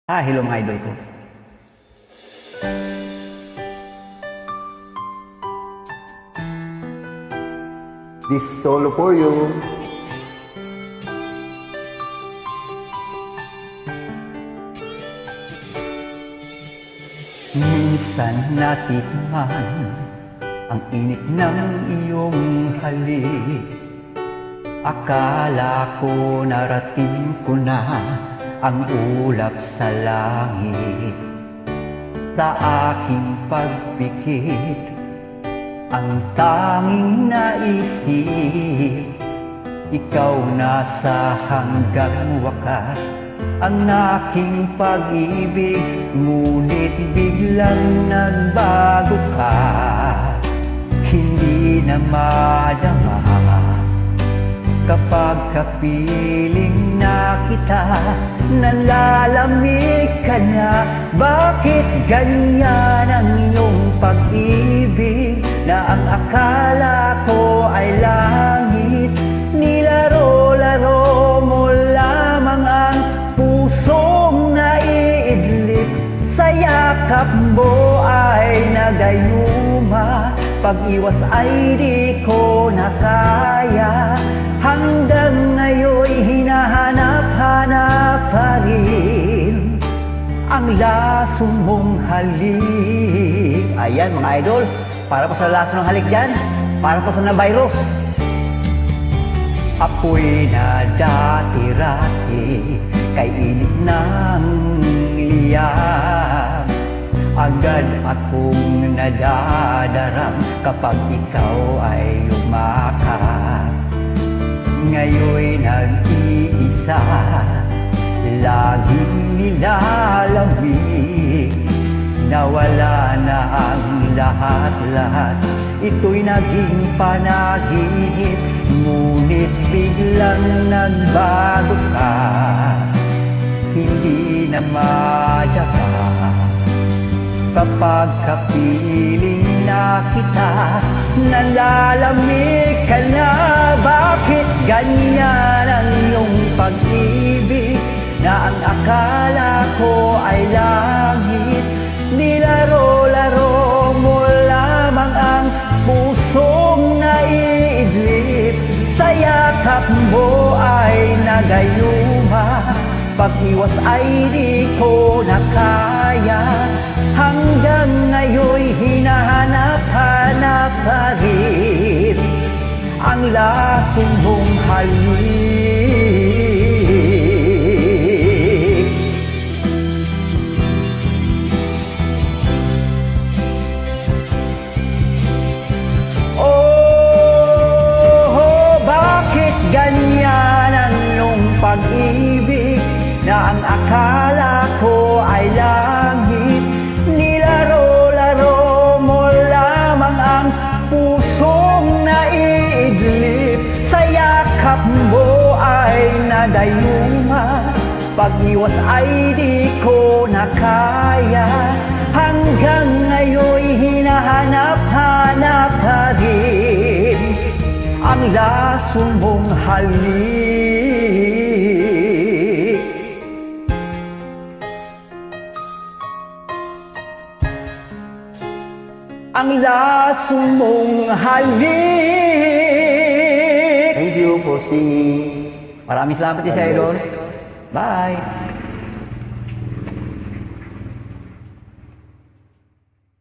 Hello mga idol ko. This solo for you. Minsan natikman ang init ng iyong halik. Akala ko narating ko na ang ulap sa langit. Sa aking pagpikit, ang tanging naisip, ikaw nasa hanggang wakas ang aking pag-ibig. Ngunit biglang nagbago ka, hindi na madama kapag kapiling na kita. Nalalamig ka na, bakit ganyan ang iyong pag-ibig? Na ang akala ko ay langit, nilaro-laro mo lamang ang pusong naiidlip. Sa yakap mo ay nagayuma, pag-iwas ay di ko na kaya. Hanggang ngayon'y hinahanap-hanap pa rin ang laso mong halik. Ayan mga idol, para po sa laso ng halik dyan, para po sa na-virus. Apoy na dati-rati, kay init ng liyab. Agad akong nadadarang kapag ikaw ay umakap. Ngayon'y nag-iisa, laging nilalamig. Nawala na ang lahat-lahat, ito'y naging panaginip. Ngunit biglang nagbago ka, hindi na madapa kapag kapiling na kita. Nalalamig ka na, bakit ganyan ang iyong pag-ibig? Na ang akala ko ay langit, nilaro-laro mo lamang ang pusong naiidlip. Sa yakap mo ay nagayuma, pag-iwas ay di ko na kaya. Hanggang ngayon'y hinahanap-hanap pa rin ang laso mong halik. Oh, bakit ganyan ang iyong pag-ibig? Na ang akala ko ay langit, nilaro-laro mo lamang ang pusong naiidlip. Sa yakap mo ay nadayuma, pag-iwas ay di ko na kaya. Hanggang ngayon'y hinahanap-hanap pa rin ang laso mong halik. Ang laso mong halik. Thank you for singing. Maraming salamat sa idol. Bye.